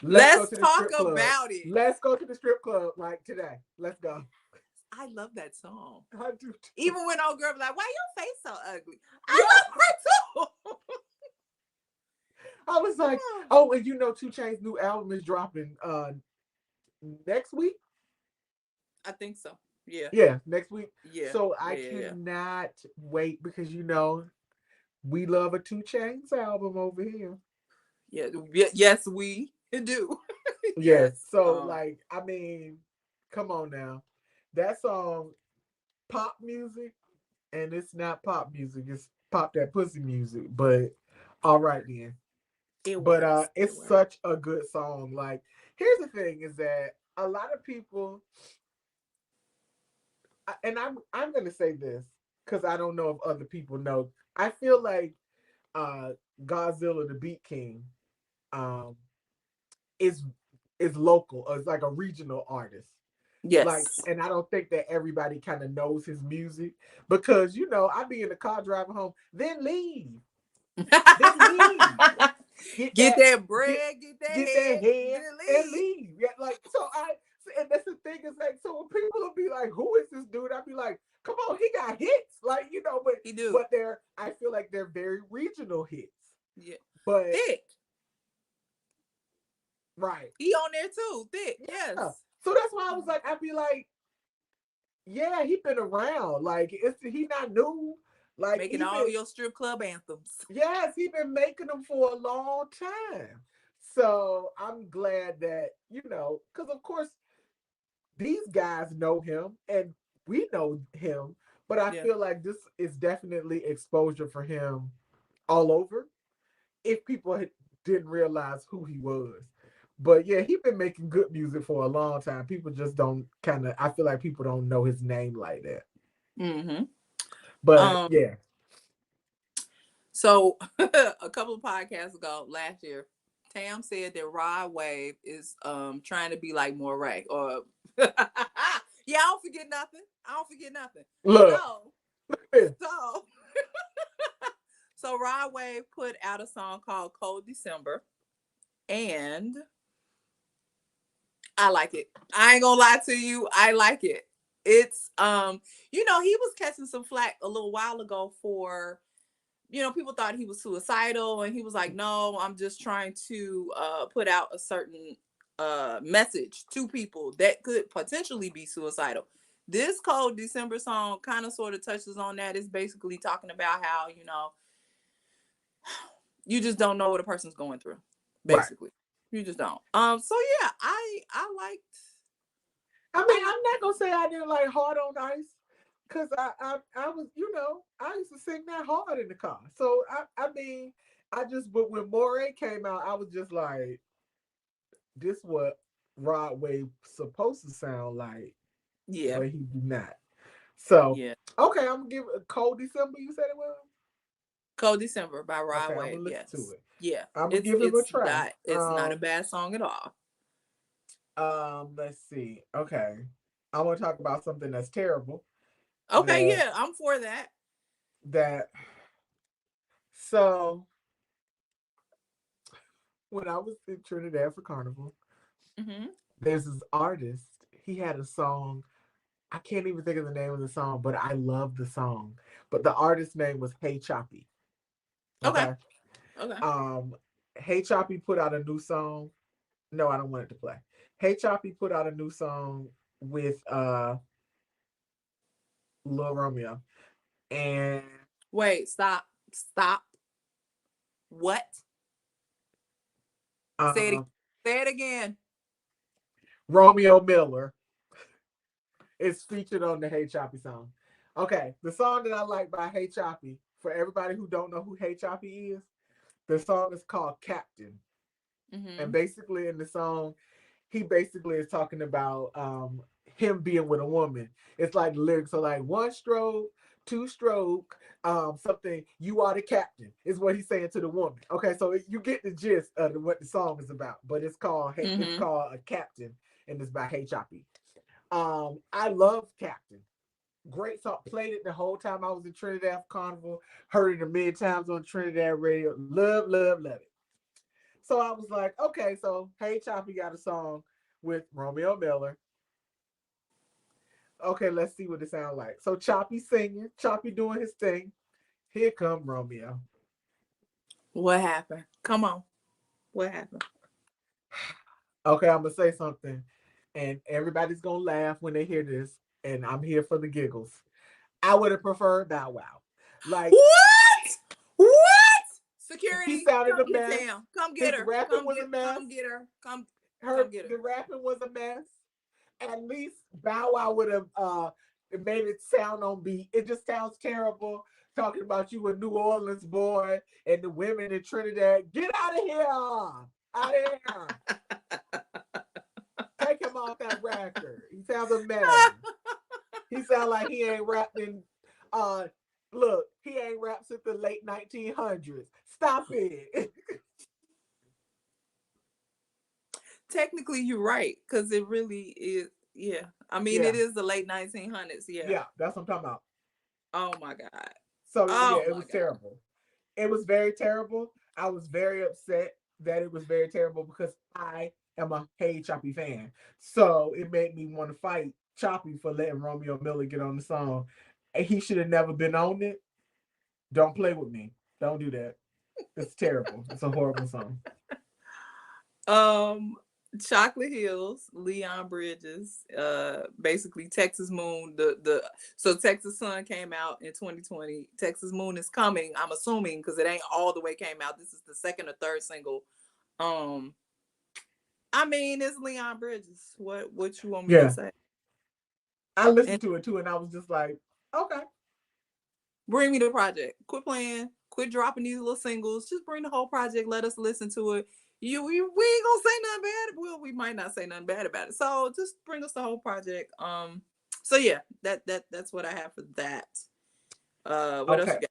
Let's go Let's to the talk strip club. about it. Let's go to the strip club like today. Let's go. I love that song. I do too. Even when old girl be like, "Why your face so ugly?" I Yeah. love her too. I was like, oh, and 2 Chainz new album is dropping next week. I think so. Yeah. Yeah, next week. Yeah. So I Yeah. Yeah. Yeah. cannot wait because we love a 2 Chainz album over here. Yeah. Yes, we do. Yes. Yes. So I mean, come on now. That song, pop music, and it's not pop music, it's pop that pussy music. But all right then. It But works. It it's works. such a good song. Like, here's the thing is that a lot of people and I'm gonna say this because I don't know if other people know. I feel like uh Godzilla the Beat King um is local, or it's like a regional artist. Like, Yes. and I don't think that everybody kind of knows his music because I be in the car driving home, then leave, get Get that, that get bread, get that get that head, head then and leave. leave. Yeah, like and that's the thing is like, so when people will be like, "Who is this dude?" I'd be like, "Come on, he got hits." Like He do. but I feel like they're very regional hits. Yeah. But Thick. right, He on there too. Thick. yeah. Yes. So that's why I was like, I'd be like, yeah, he been around. Like he not new. Like Making he all been your strip club anthems. yes, he been making them for a long time. So I'm glad that because of course these guys know him and we know him, but I Yeah. feel like this is definitely exposure for him all over. If people didn't realize who he was. But yeah, he been making good music for a long time. People just don't I feel like people don't know his name like that. Mm-hmm. But Um, yeah. so a couple of podcasts ago last year, Tam said that Rahway is trying to be like Moray or yeah, I don't forget nothing. I don't forget nothing. Look. So so so Rahway put out a song called Cold December, and I like it. I ain't gonna lie to you, I like it. It's he was catching some flack a little while ago for people thought he was suicidal, and he was like, no, I'm just trying to put out a certain message to people that could potentially be suicidal. This Cold December song kind of sort of touches on that. It's basically talking about how, you just don't know what a person's going through. Right. Basically. You just don't. So yeah, I liked I mean, I'm not gonna say I didn't like Hard on Ice, cause I was I used to sing that hard in the car. So I mean, but when Moray came out, I was just like, this what Rahway supposed to sound like, Yeah. but he do not. So, Yeah. okay, I'm gonna give it a Cold December. You said it was. Cold December by Okay, I'm gonna Rahway. listen to Yes. it. Yeah. I'm gonna It's give him a it's try. not it's not a bad song at all. Let's see. Okay, I want to talk about something that's terrible. Okay, That yeah, I'm for that. that. So when I was in Trinidad for Carnival, Hmm. there's this artist. He had a song. I can't even think of the name of the song, but I love the song. But the artist's name was Hey Choppy. Okay. Okay. Okay. Um, Hey Choppy put out a new song. No, I don't want it to play. Hey Choppy put out a new song with Lil Romeo. And Wait, stop. Stop. What? Say it. um Say it again. Romeo Miller is featured on the Hey Choppy song. Okay, the song that I like by Hey Choppy, for everybody who don't know who Hey Choppy is, the song is called Captain. And Hmm. basically in the song, he basically is talking about him being with a woman. It's like the lyrics are like one stroke, two stroke, something. You are the captain is what he's saying to the woman. Okay, so you get the gist of what the song is about. But it's Hmm. called a captain, and it's by Hey Choppy. I love Captain. Great song. Played it the whole time I was in Trinidad Carnival. Heard it a million times on Trinidad radio. Love, love, love it. So I was like, okay, so Hey Choppy got a song with Romeo Miller. Okay, let's see what it sounds like. So Choppy singing, Choppy doing his thing. Here come Romeo. What happened? Come on. What happened? Okay, I'm gonna say something, and everybody's gonna laugh when they hear this, and I'm here for the giggles. I would have preferred Bow Wow. Like What? What? he Security, sounded come a get mess. Tam. Come get His her. rapping was a mess. Come get her. Come Her get her. the rapping was a mess. At least Bow Wow would have made it sound on beat. It just sounds terrible talking about you a New Orleans boy and the women in Trinidad. Get out of here! Out of here! Take him off that record. He sounds a mess. He sounds like he ain't rapped in uh look, he ain't rapped since the late 1900s. Stop it. Technically, you're right, because it really is. Yeah. I mean, Yeah, it is the late 1900s. Yeah. yeah, that's what I'm talking about. Oh my God. So yeah, Oh it my was God. terrible. It was very terrible. I was very upset that it was very terrible because I am a Hey Choppy fan. So it made me want to fight Choppy for letting Romeo Miller get on the song. And he should have never been on it. Don't play with me. Don't do that. It's terrible. It's a horrible song. Um, Chocolate Hills, Leon Bridges, basically Texas Moon. The so Texas Sun came out in 2020. Texas Moon is coming. I'm assuming because it ain't all the way came out. This is the second or third single. Um, I mean, it's Leon Bridges. What you want me to Yeah. say? I And listened to it too and I was just like, okay. bring me the project. Quit playing. Quit dropping these little singles. Just bring the whole project. Let us listen to it. We ain't gonna say nothing bad. Well, we might not say nothing bad about it. So just bring us the whole project. So yeah, that's what I have for that. What else Okay. you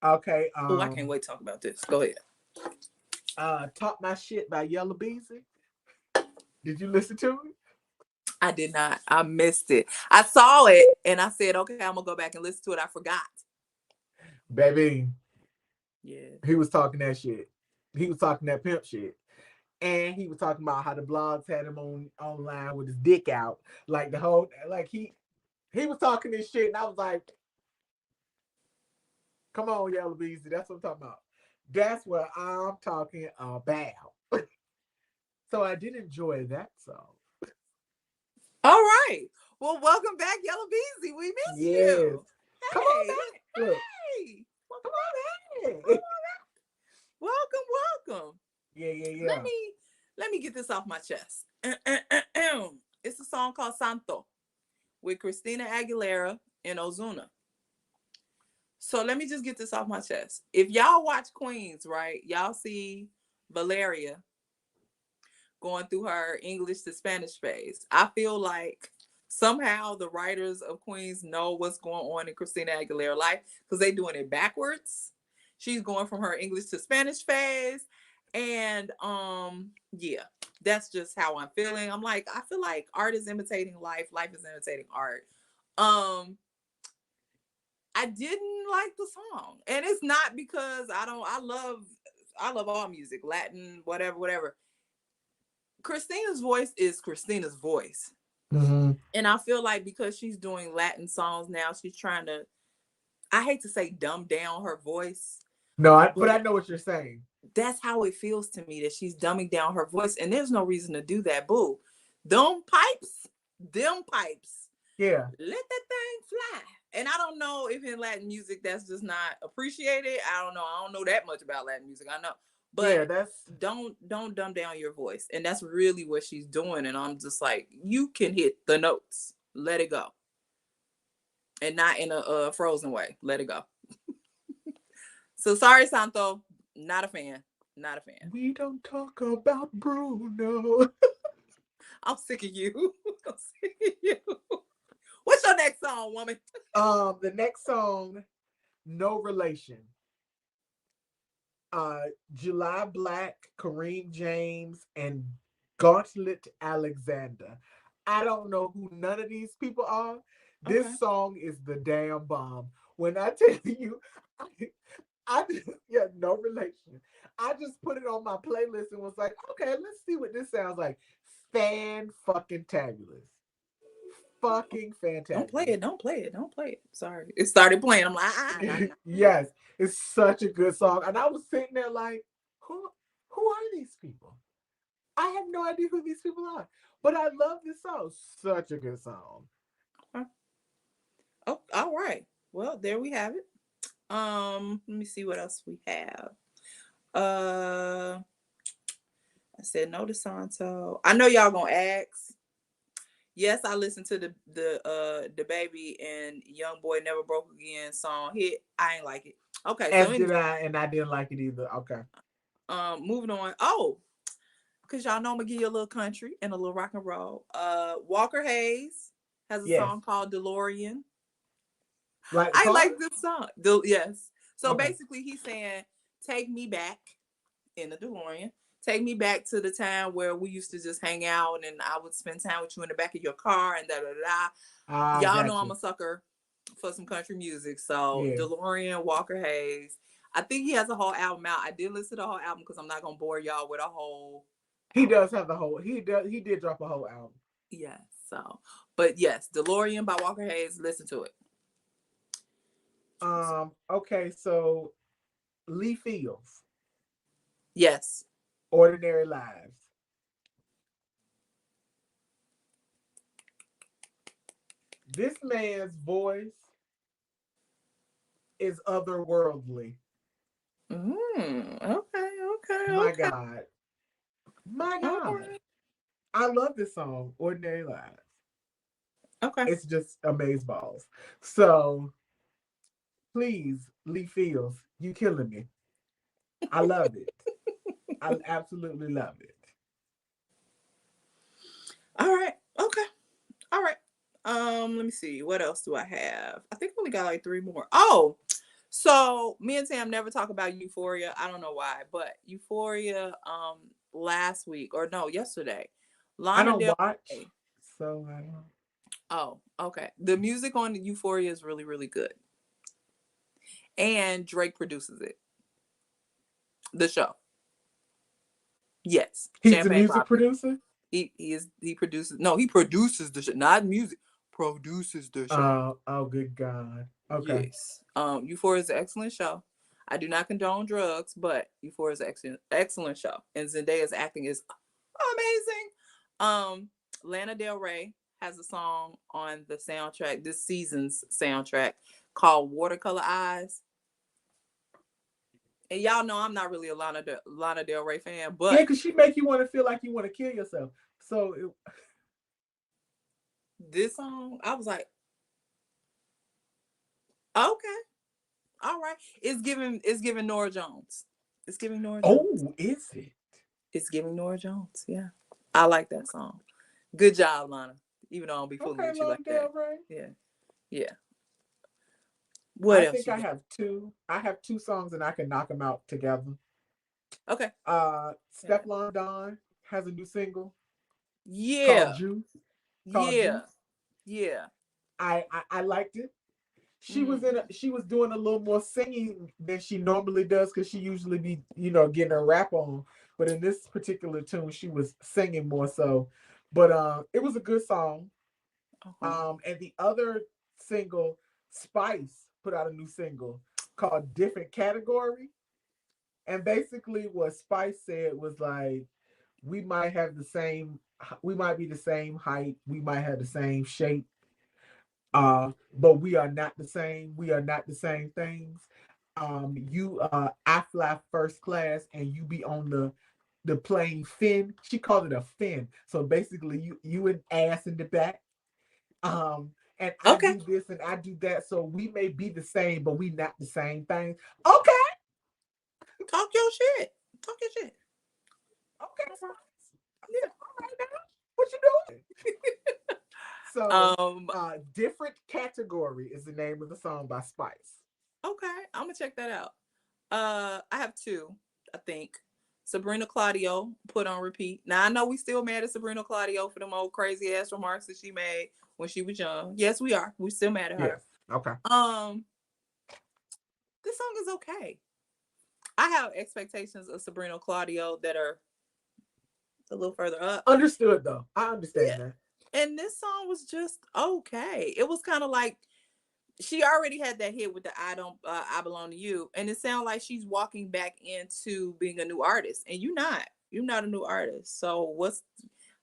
got? Okay. Oh, I can't wait to talk about this. Go ahead. Talk My Shit by Yellow Beezy. Did you listen to it? I did not. I missed it. I saw it and I said, okay, I'm gonna go back and listen to it. I forgot. Baby, Yeah. he was talking that shit. He was talking that pimp shit. And he was talking about how the blogs had him on online with his dick out. Like the whole like he was talking this shit and I was like, come on, Yellow Beezy. That's what I'm talking about. That's what I'm talking about. So I did enjoy that song. All right. Well, welcome back, Yellow Beezy. We missed Yes. you. Come on Hey, back. Look. hey. Come on back. Welcome. Yeah, yeah, Let yeah. me let me get this off my chest. It's a song called Santo with Christina Aguilera and Ozuna. So let me just get this off my chest. If y'all watch Queens, right, y'all see Valeria going through her English to Spanish phase. I feel like somehow the writers of Queens know what's going on in Christina Aguilera life because they're doing it backwards. She's going from her English to Spanish phase. And yeah, that's just how I'm feeling. I'm like, I feel like art is imitating life, life is imitating art. I didn't like the song. And it's not because I love all music, Latin, whatever. Christina's voice is Christina's voice. Mm-hmm. And I feel like because she's doing Latin songs now, she's trying to, I hate to say dumb down her voice. No, but I know what you're saying. That's how it feels to me, that she's dumbing down her voice. And there's no reason to do that, boo. Them pipes. Yeah. Let that thing fly. And I don't know if in Latin music that's just not appreciated. I don't know. I don't know that much about Latin music. I know. But yeah, that's don't dumb down your voice. And that's really what she's doing. And I'm just like, you can hit the notes. Let it go. And not in a frozen way. Let it go. So sorry, Santo. Not a fan. Not a fan. We don't talk about Bruno. I'm sick of you. I'm sick of you. What's your next song, woman? The next song, No Relation. July Black, Kareem James, and Gauntlet Alexander. I don't know who none of these people are. This song is the damn bomb. When I tell you, no relation. I just put it on my playlist and was like, okay, let's see what this sounds like. Fan-fucking-tabulous. Fucking fantastic. Don't play it. Sorry. It started playing. I'm like, Yes, it's such a good song. And I was sitting there like, who are these people? I have no idea who these people are. But I love this song. Such a good song. Oh, all right. Well, there we have it. Let me see what else we have. I said no to Santo. I know y'all gonna ask. Yes, I listened to the Baby and Young Boy Never Broke Again song hit. I ain't like it. Okay, As did I, and I didn't like it either. Okay. Moving on. Oh, because y'all know I'm gonna give you a little country and a little rock and roll. Walker Hayes has a song called DeLorean. I like this song. Yes. So basically he's saying, take me back in the DeLorean. Take me back to the time where we used to just hang out and I would spend time with you in the back of your car and da. Y'all know I'm a sucker for some country music. So DeLorean, Walker Hayes. I think he has a whole album out. I did listen to the whole album because I'm not gonna bore y'all with a whole. He does have the whole. He did drop a whole album. Yeah. So, but yes, DeLorean by Walker Hayes. Listen to it. Okay, so Lee Fields. Yes. Ordinary Lives. This man's voice is otherworldly. Okay. My God. Right. I love this song, Ordinary Lives. Okay. It's just amazeballs. So, please, Lee Fields, you killing me. I love it. I absolutely love it. All right. Okay. All right. Let me see. What else do I have? I think I only got like 3 more. Oh, so me and Sam never talk about Euphoria. I don't know why, but Euphoria, last week or no, yesterday. I don't watch, so I don't. Oh, okay. The music on Euphoria is really, really good. And Drake produces it. The show. Yes. He's Champagne the music producer? He produces the show. Not music. Produces the show. Oh, good God. Okay. Yes. Euphoria is an excellent show. I do not condone drugs, but Euphoria is an excellent show. And Zendaya's acting is amazing. Lana Del Rey has a song on the soundtrack, this season's soundtrack, called Watercolor Eyes. And y'all know I'm not really a Lana Del Rey fan, but yeah, because she make you want to feel like you want to kill yourself. So this song, I was like, okay. All right. It's giving Nora Jones. It's giving Nora Jones. Oh, is it? It's giving Nora Jones. Yeah. I like that song. Good job, Lana. Even though I don't be fooling Okay, with you like that. Ray. Yeah. Yeah. What I else think you I got? have two. I have two songs and I can knock them out together. Okay. Yeah. Stefflon Don has a new single called Yeah. Juice. Called Yeah. Juice. Yeah. I liked it. Mm-hmm. She was doing a little more singing than she normally does because she usually be, getting her rap on. But in this particular tune, she was singing more so. But it was a good song. Okay. And the other single, Spice put out a new single called Different Category. And basically what Spice said was like, we might have the same, we might be the same height, we might have the same shape, but we are not the same. We are not the same things. I fly first class and you be on the plane fin. She called it a fin. So basically you an ass in the back. And I Okay. do this and I do that. So we may be the same, but we not the same thing. Okay. Talk your shit. Talk your shit. Okay. Yeah. All right now. What you doing? So Um. Different Category is the name of the song by Spice. Okay. I'm gonna check that out. I have two. I think Sabrina Claudio put on repeat. Now I know we still mad at Sabrina Claudio for them old crazy ass remarks that she made when she was young. Yes, we are. We still mad at her. Yes. Okay. This song is okay. I have expectations of Sabrina Claudio that are a little further up. Understood though. I Yeah. understand that. And this song was just okay. It was kind of like she already had that hit with the I belong to you, and it sounds like she's walking back into being a new artist, and you're not a new artist. So what's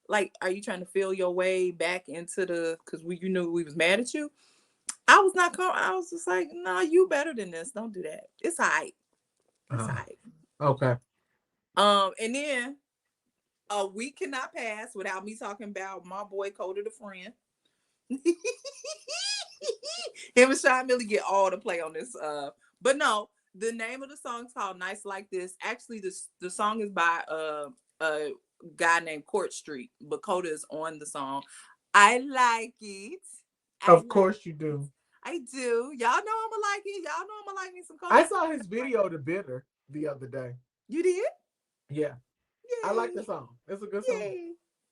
like, are you trying to feel your way back into the, because you knew we was mad at you? I was not I was just like, no, you better than this, don't do that. It's all right. It's all right. Okay. And then a week cannot pass without me talking about my boy Coda the Friend. Him and Sean Millie get all the play on this. But no, the name of the song is called Nice Like This. Actually, the song is by a guy named Court Street, but Coda is on the song. I like it. Of course you do. I do. Y'all know I'ma like it. Y'all know I'ma like me some Coda. I saw his video to Bitter the other day. You did? Yeah. Yay. I like the song. It's a good song.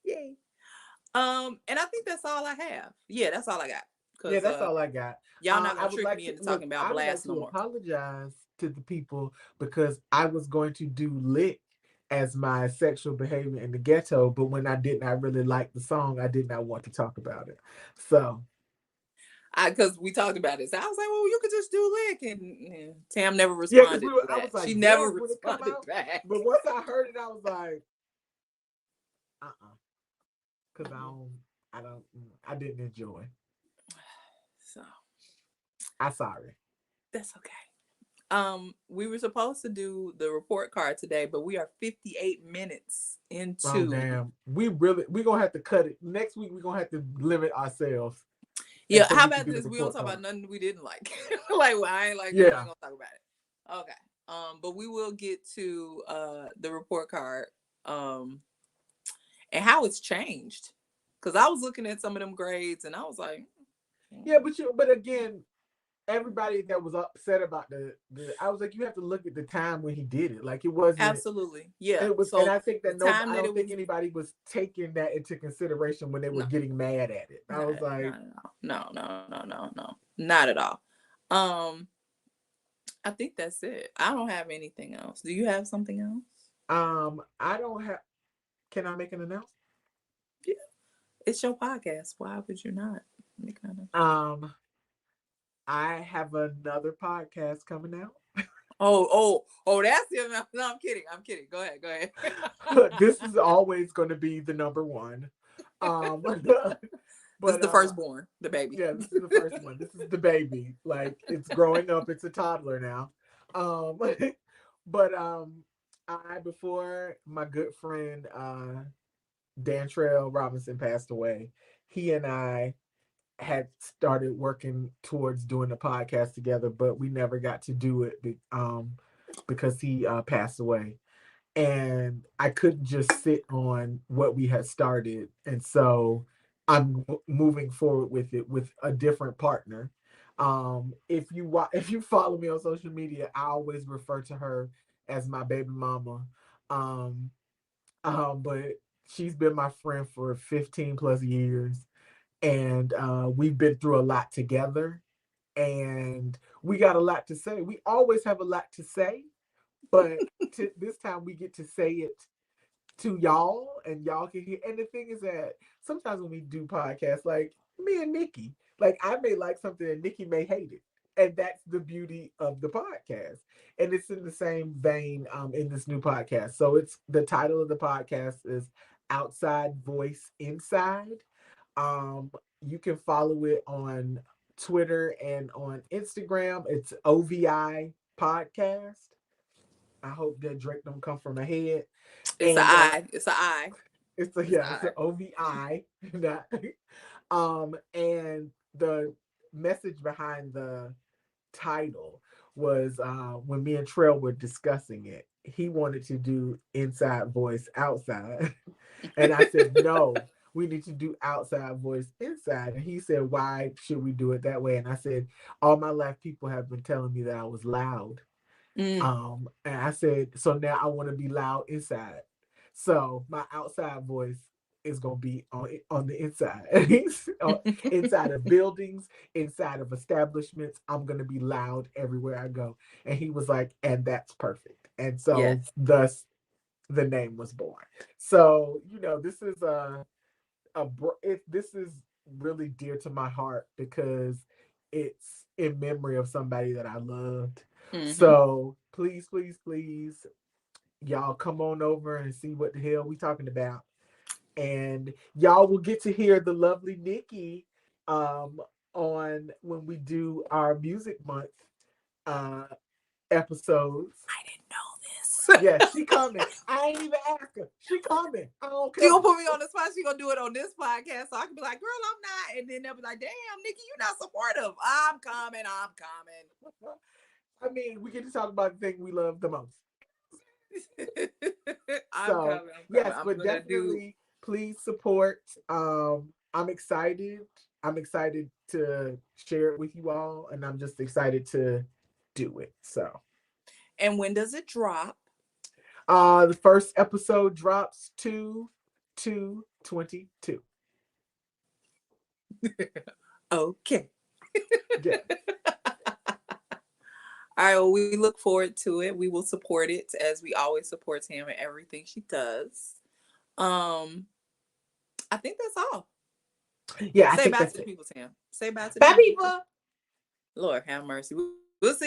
Yay. And I think that's all I have. Yeah, that's all I got. Yeah, that's all I got. Y'all not gonna trick me into talking about I would Blast like no to more. apologize to the people because I was going to do Lick as my sexual behavior in the ghetto, but when I did not really like the song, I did not want to talk about it. So because we talked about it. So I was like, well, you could just do Lick, and Tam never yeah, because responded to I that. was like, She yes, never when it come responded out. back. But once I heard it, I was like, because I didn't enjoy. So I'm sorry. that's okay. We were supposed to do the report card today, but we are 58 minutes into. Oh damn, we're gonna have to cut it next week. We're gonna have to limit ourselves. Yeah, how about this? We don't talk about nothing we didn't like. Like, well, I ain't like. Yeah, we ain't gonna talk about it. Okay. But we will get to the report card and how it's changed. Because I was looking at some of them grades and I was like, yeah, but again, everybody that was upset about I was like, you have to look at the time when he did it. Like it wasn't absolutely, yeah. It was, so and I think that I don't think was, anybody was taking that into consideration when they were getting mad at it. I was like, no, not at all. I think that's it. I don't have anything else. Do you have something else? I don't have. Can I make an announcement? Yeah, it's your podcast. Why would you not make an announcement? I have another podcast coming out. Oh, that's the. No, I'm kidding. Go ahead. This is always going to be the number one. But this is the firstborn, the baby. Yeah, this is the first one. This is the baby. Like it's growing up. It's a toddler now. Before my good friend Dantrell Robinson passed away, he and I had started working towards doing a podcast together, but we never got to do it because he passed away. And I couldn't just sit on what we had started. And so I'm moving forward with it with a different partner. If you follow me on social media, I always refer to her as my baby mama. Um, but she's been my friend for 15 plus years, and we've been through a lot together, and we got a lot to say. We always have a lot to say, but this time we get to say it to y'all, and y'all can hear. And the thing is that sometimes when we do podcasts, like me and Niki, like I may like something and Niki may hate it. And that's the beauty of the podcast. And it's in the same vein in this new podcast. So it's the title of the podcast is Outside Voice Inside. You can follow it on Twitter and on Instagram. It's OVI Podcast. I hope that Drake don't come from my head. It's an And I. It's an I. it's an OVI. And the message behind the title was when me and Trell were discussing it, he wanted to do inside voice outside. And I said, no, we need to do outside voice inside. And he said, why should we do it that way? And I said, all my life people have been telling me that I was loud. And I said, so now I want to be loud inside. So my outside voice is gonna be on the inside, inside of buildings, inside of establishments. I'm gonna be loud everywhere I go. And he was like, and that's perfect. And so Yes. thus the name was born. So this is this is really dear to my heart because it's in memory of somebody that I loved. So please, please, please, y'all come on over and see what the hell we talking about. And y'all will get to hear the lovely Niki on when we do our music month uh episodes. I didn't know this. Yeah, she coming. I ain't even ask her. She coming. I don't care. She gonna put me on the spot. She gonna do it on this podcast, so I can be like, "Girl, I'm not," and then they'll be like, "Damn, Niki, you're not supportive." I'm coming. I'm coming. I mean, we get to talk about the thing we love the most. I'm So coming. I'm yes, coming. I'm but gonna definitely please support. I'm excited. I'm excited to share it with you all, and I'm just excited to do it. So. And when does it drop? The first episode drops 2/2/22. Okay. Yeah. All right. Well, we look forward to it. We will support it as we always support Tam in everything she does. I think that's all. Yeah, I Say think bye that's to the it. people, Tam. Say bye to the Bye, people. people. Lord have mercy. We'll see.